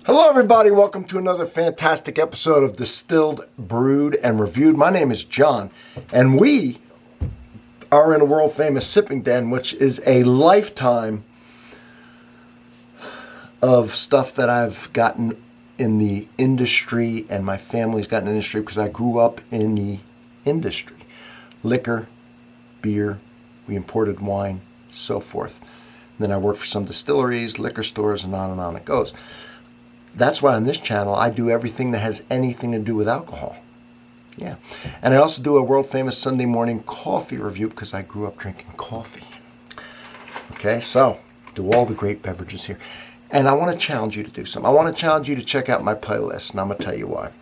Hello everybody, welcome to another fantastic episode of Distilled, Brewed, and Reviewed. My name is John, and we are in a world famous sipping den, which is a lifetime of stuff that I've gotten in the industry, and my family's gotten in the industry because I grew up in the industry. Liquor, beer, we imported wine, so forth. And then I worked for some distilleries, liquor stores, and on it goes. That's why on this channel, I do everything that has anything to do with alcohol. Yeah. And I also do a world famous Sunday morning coffee review because I grew up drinking coffee. Okay, so do all the great beverages here. And I want to challenge you to do something. I want to challenge you to check out my playlist, and I'm going to tell you why.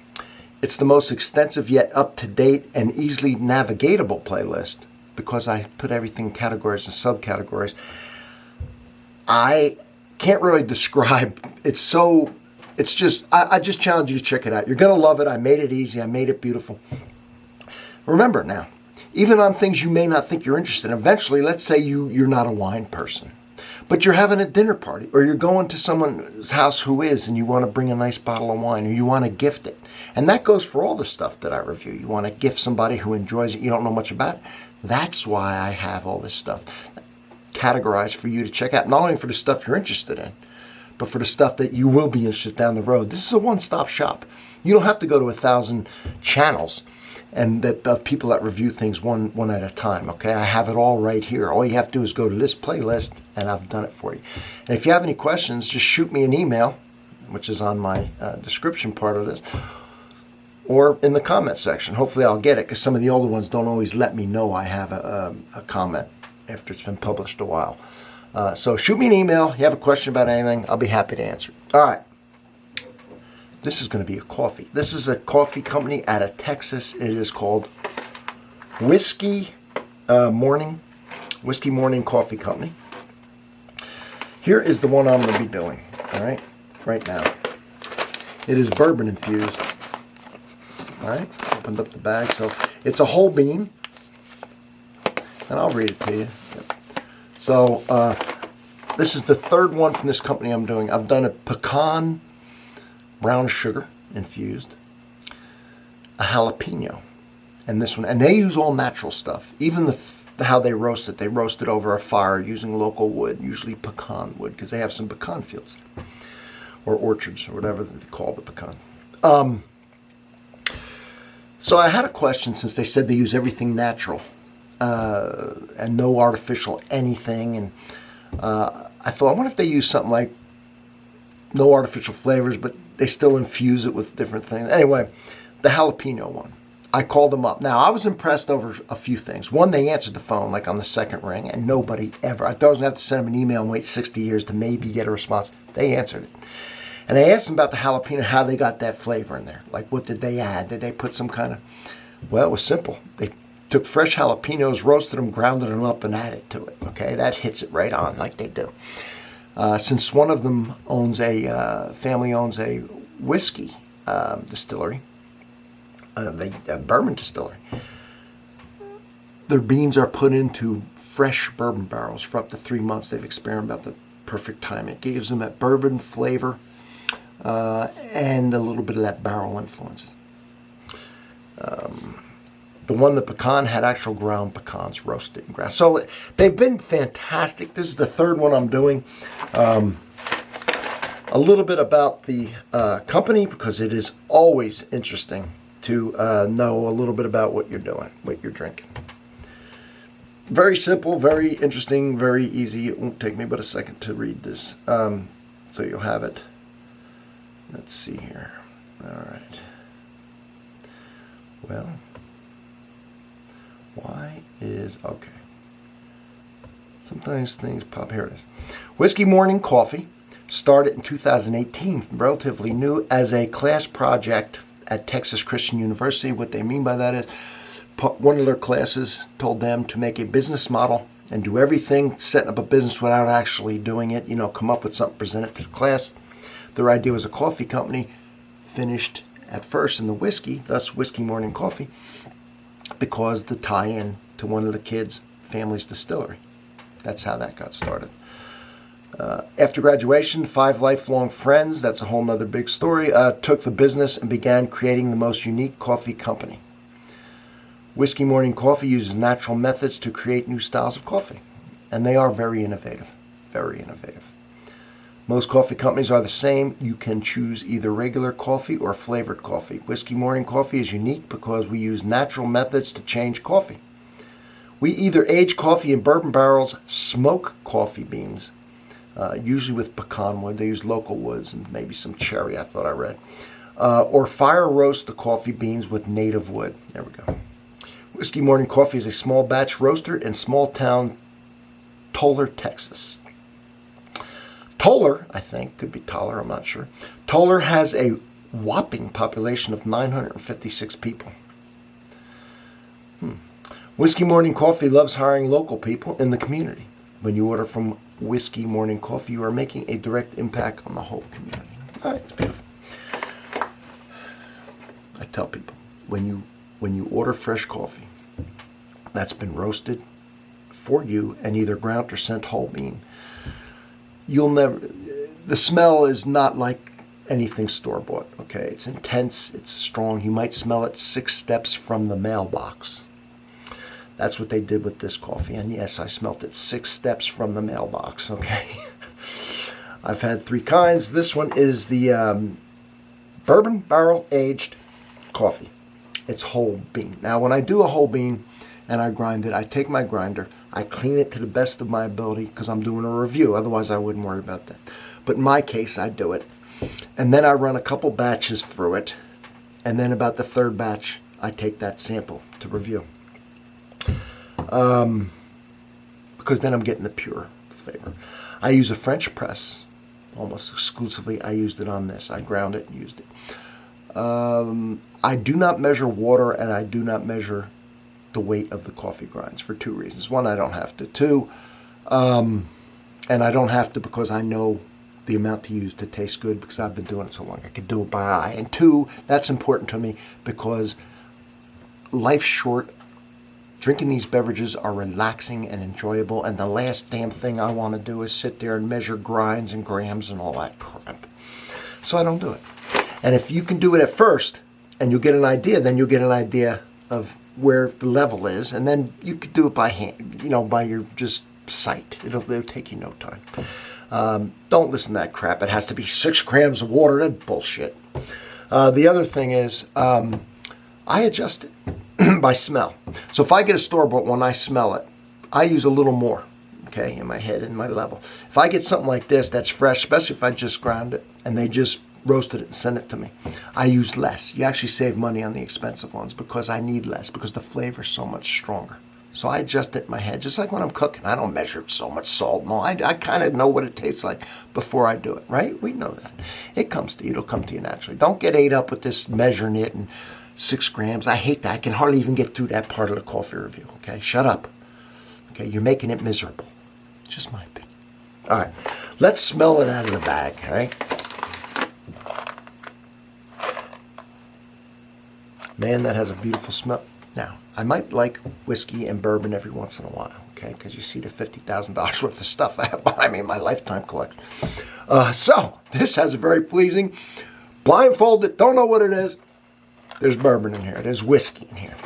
It's the most extensive yet up-to-date and easily navigatable playlist because I put everything in categories and subcategories. I can't really describe, I just challenge you to check it out. You're going to love it. I made it easy. I made it beautiful. Remember now, even on things you may not think you're interested in, eventually, let's say you're not a wine person, but you're having a dinner party or you're going to someone's house who is, and you want to bring a nice bottle of wine or you want to gift it. And that goes for all the stuff that I review. You want to gift somebody who enjoys it. You don't know much about it. That's why I have all this stuff categorized for you to check out, not only for the stuff you're interested in, but for the stuff that you will be interested down the road. This is a one-stop shop. You don't have to go to 1,000 channels and of people that review things one at a time, okay? I have it all right here. All you have to do is go to this playlist, and I've done it for you. And if you have any questions, just shoot me an email, which is on my description part of this, or in the comment section. Hopefully I'll get it, because some of the older ones don't always let me know I have a comment after it's been published a while. So shoot me an email. You have a question about anything, I'll be happy to answer. All right. This is going to be a coffee. This is a coffee company out of Texas. It is called Whiskey Morning Coffee Company. Here is the one I'm going to be doing, all right now. It is bourbon infused. All right, opened up the bag. So it's a whole bean, and I'll read it to you. Yep. So this is the third one from this company I'm doing. I've done a pecan brown sugar infused, a jalapeno, and this one. And they use all natural stuff. Even how they roast it over a fire using local wood, usually pecan wood, because they have some pecan fields or orchards or whatever they call the pecan. So I had a question, since they said they use everything natural and no artificial anything, and I thought, I wonder if they use something like no artificial flavors, but they still infuse it with different things. Anyway, the jalapeno one, I called them up. Now, I was impressed over a few things. One, they answered the phone like on the second ring, and nobody ever, I thought I was going to have to send them an email and wait 60 years to maybe get a response. They answered it. And I asked them about the jalapeno, how they got that flavor in there. Like, what did they add? Did they put some kind of, well, it was simple. They took fresh jalapenos, roasted them, grounded them up, and added to it. Okay, that hits it right on like they do. Since one of them family owns a whiskey distillery, a bourbon distillery, their beans are put into fresh bourbon barrels for up to 3 months. They've experimented about the perfect time. It gives them that bourbon flavor and a little bit of that barrel influence. The one, the pecan, had actual ground pecans, roasted and ground. So they've been fantastic. This is the third one I'm doing. A little bit about the company, because it is always interesting to know a little bit about what you're doing, what you're drinking. Very simple, very interesting, very easy. It won't take me but a second to read this. So you'll have it. Let's see here. All right. Well, okay. Sometimes things pop. Here it is. Whiskey Morning Coffee started in 2018, relatively new, as a class project at Texas Christian University. What they mean by that is one of their classes told them to make a business model and do everything, setting up a business without actually doing it. You know, come up with something, present it to the class. Their idea was a coffee company, finished at first in the whiskey, thus Whiskey Morning Coffee, because the tie-in to one of the kids' family's distillery. That's how that got started. After graduation, 5 lifelong friends, that's a whole nother big story, took the business and began creating the most unique coffee company. Whiskey Morning Coffee uses natural methods to create new styles of coffee, and they are very innovative, very innovative. Most coffee companies are the same. You can choose either regular coffee or flavored coffee. Whiskey Morning Coffee is unique because we use natural methods to change coffee. We either age coffee in bourbon barrels, smoke coffee beans, usually with pecan wood. They use local woods and maybe some cherry, I thought I read. Or fire roast the coffee beans with native wood. There we go. Whiskey Morning Coffee is a small batch roaster in small town Toller, Texas. Toller, I think, could be Toller, I'm not sure. Toller has a whopping population of 956 people. Whiskey Morning Coffee loves hiring local people in the community. When you order from Whiskey Morning Coffee, you are making a direct impact on the whole community. All right, it's beautiful. I tell people, when you order fresh coffee that's been roasted for you and either ground or sent whole bean, the smell is not like anything store-bought, okay? It's intense, it's strong. You might smell it 6 steps from the mailbox. That's what they did with this coffee. And yes, I smelt it 6 steps from the mailbox, okay? I've had 3 kinds. This one is the bourbon barrel aged coffee. It's whole bean. Now, when I do a whole bean and I grind it, I take my grinder, I clean it to the best of my ability because I'm doing a review. Otherwise, I wouldn't worry about that. But in my case, I do it. And then I run a couple batches through it. And then about the 3rd batch, I take that sample to review. Because then I'm getting the pure flavor. I use a French press. Almost exclusively, I used it on this. I ground it and used it. I do not measure water, and I do not measure the weight of the coffee grinds for 2 reasons. 1, I don't have to. 2, and I don't have to because I know the amount to use to taste good because I've been doing it so long. I can do it by eye. And 2, that's important to me because life's short. Drinking these beverages are relaxing and enjoyable, and the last damn thing I want to do is sit there and measure grinds and grams and all that crap. So I don't do it. And if you can do it at first and you get an idea, then you'll get an idea of where the level is, and then you could do it by hand, by your just sight. It'll take you no time. Don't listen to that crap. It has to be 6 grams of water. That's bullshit. The other thing is I adjust it by smell. So if I get a store-bought one, I smell it. I use a little more, okay, in my head, in my level. If I get something like this that's fresh, especially if I just ground it and they just roasted it and sent it to me, I use less. You actually save money on the expensive ones because I need less because the flavor's so much stronger. So I adjust it in my head, just like when I'm cooking. I don't measure so much salt. No, I kind of know what it tastes like before I do it, right? We know that. It comes to you. It'll come to you naturally. Don't get ate up with this measuring it and 6 grams. I hate that. I can hardly even get through that part of the coffee review, okay? Shut up. Okay, you're making it miserable. Just my opinion. All right, let's smell it out of the bag, all right? Man, that has a beautiful smell. Now, I might like whiskey and bourbon every once in a while, okay? Because you see the $50,000 worth of stuff I have behind me in my lifetime collection. So, this has a very pleasing, blindfolded, don't know what it is. There's bourbon in here. There's whiskey in here.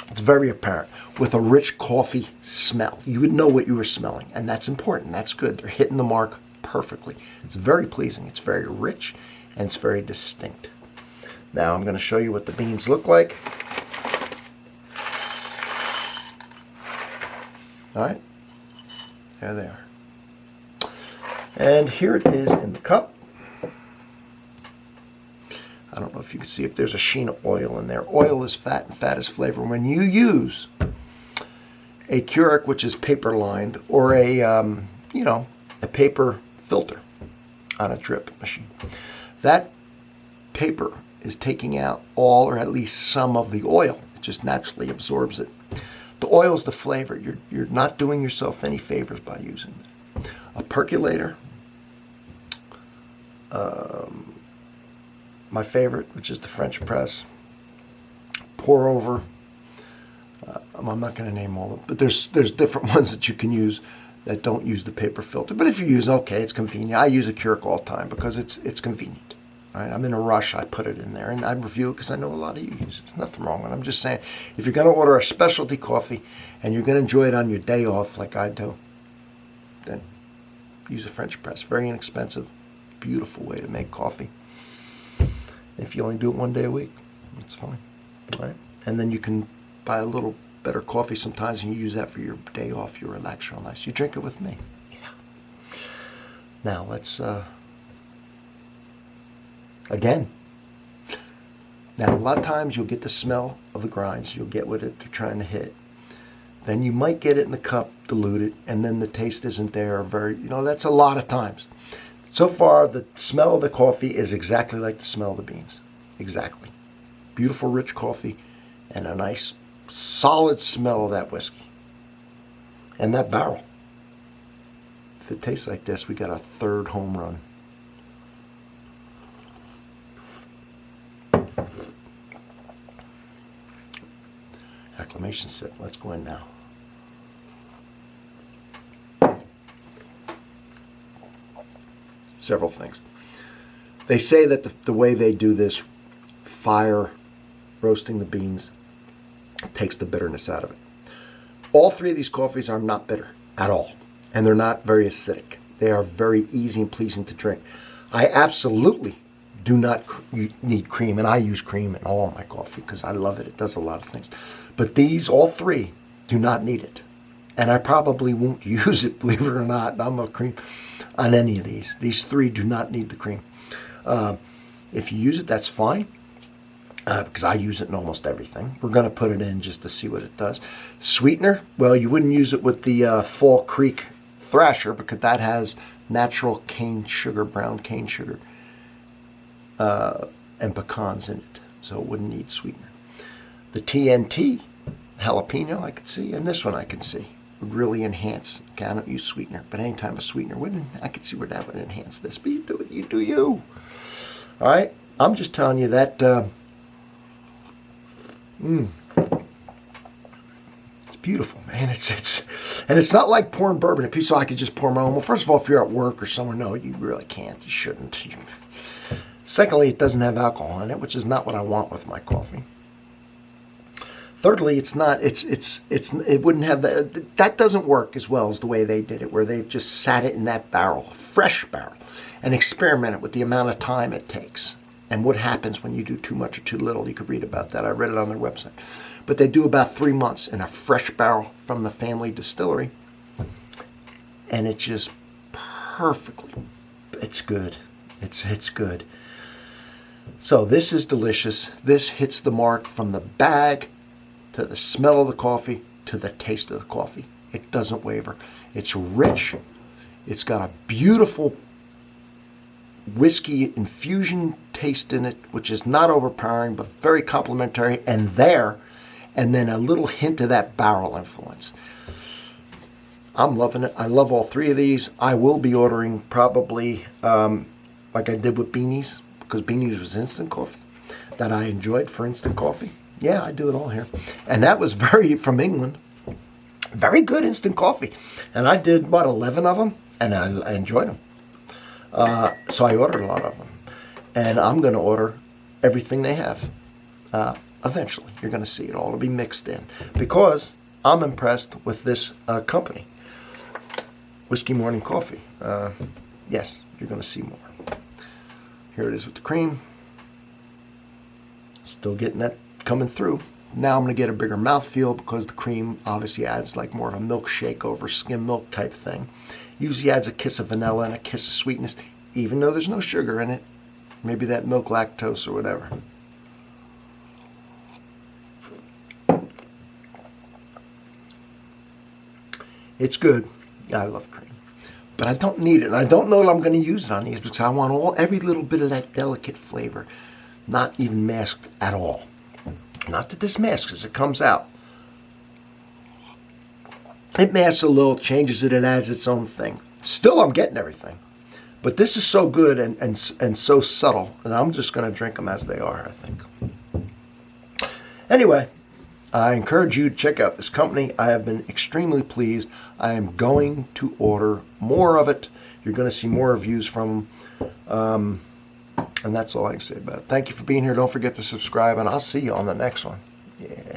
It's very apparent with a rich coffee smell. You would know what you were smelling, and that's important. That's good. They're hitting the mark perfectly. It's very pleasing. It's very rich, and it's very distinct. Now I'm going to show you what the beans look like. All right. There they are. And here it is in the cup. I don't know if you can see if there's a sheen of oil in there. Oil is fat and fat is flavor. When you use a Keurig, which is paper lined, or a paper filter on a drip machine, that paper is taking out all or at least some of the oil. It just naturally absorbs it. The oil is the flavor. You're not doing yourself any favors by using it. A percolator. My favorite, which is the French press. Pour over. I'm not going to name all of them, but there's different ones that you can use. that don't use the paper filter. But if you use, okay, it's convenient. I use a Keurig all the time because it's convenient. All right, I'm in a rush, I put it in there, and I review it because I know a lot of you use it. There's nothing wrong with it. I'm just saying, if you're going to order a specialty coffee and you're going to enjoy it on your day off like I do, then use a French press. Very inexpensive, beautiful way to make coffee. If you only do it one day a week, it's fine. All right? And then you can buy a little better coffee sometimes and you use that for your day off. You relax real nice. You drink it with me. Yeah. Now let's, again. Now a lot of times you'll get the smell of the grinds. You'll get what they're trying to hit. Then you might get it in the cup diluted and then the taste isn't there. That's a lot of times. So far, the smell of the coffee is exactly like the smell of the beans. Exactly. Beautiful, rich coffee and a nice, solid smell of that whiskey. And that barrel. If it tastes like this, we got a third home run. Acclamation sip. Let's go in now. Several things. They say that the way they do this, fire roasting the beans, takes the bitterness out of it. All three of these coffees are not bitter at all, and they're not very acidic. They are very easy and pleasing to drink. I absolutely do not need cream, and I use cream in all my coffee because I love it. It does a lot of things. But these, all three, do not need it. And I probably won't use it, believe it or not. I'm a cream on any of these. These three do not need the cream. If you use it, that's fine. Because I use it in almost everything. We're going to put it in just to see what it does. Sweetener, well, you wouldn't use it with the Fall Creek Thrasher because that has natural cane sugar, brown cane sugar, and pecans in it. So it wouldn't need sweetener. The TNT jalapeno I could see, and this one I can see would really enhance. Okay, I don't use sweetener, but any time a sweetener wouldn't, I could see where that would enhance this. But you do it, you do you. All right, I'm just telling you that it's beautiful, man. It's not like pouring bourbon in peace, so I could just pour my own. Well, first of all, if you're at work or somewhere, no, you really can't. You shouldn't. Secondly, it doesn't have alcohol in it, which is not what I want with my coffee. Thirdly, it wouldn't have that doesn't work as well as the way they did it, where they've just sat it in that barrel, a fresh barrel, and experimented with the amount of time it takes and what happens when you do too much or too little. You could read about that. I read it on their website. But they do about 3 months in a fresh barrel from the family distillery, and it's just perfectly. It's good. It's good. So this is delicious. This hits the mark from the bag to the smell of the coffee, to the taste of the coffee. It doesn't waver. It's rich. It's got a beautiful whiskey infusion taste in it, which is not overpowering, but very complimentary, and then a little hint of that barrel influence. I'm loving it. I love all three of these. I will be ordering probably, like I did with Beanies, because Beanies was instant coffee, that I enjoyed for instant coffee. Yeah, I do it all here. And that was from England. Very good instant coffee. And I did, 11 of them, and I enjoyed them. So I ordered a lot of them. And I'm going to order everything they have. Eventually, you're going to see it all. It'll be mixed in. Because I'm impressed with this company. Whiskey Morning Coffee. Yes, you're going to see more. Here it is with the cream. Still getting that coming through. Now I'm going to get a bigger mouthfeel because the cream obviously adds like more of a milkshake over skim milk type thing. Usually adds a kiss of vanilla and a kiss of sweetness, even though there's no sugar in it. Maybe that milk lactose or whatever. It's good. I love cream. But I don't need it. And I don't know that I'm going to use it on these because I want every little bit of that delicate flavor, not even masked at all. Not that this masks as it comes out. It masks a little, changes it, it adds its own thing. Still, I'm getting everything. But this is so good and so subtle, and I'm just going to drink them as they are, I think. Anyway, I encourage you to check out this company. I have been extremely pleased. I am going to order more of it. You're going to see more reviews from them. And that's all I can say about it. Thank you for being here. Don't forget to subscribe, and I'll see you on the next one. Yeah.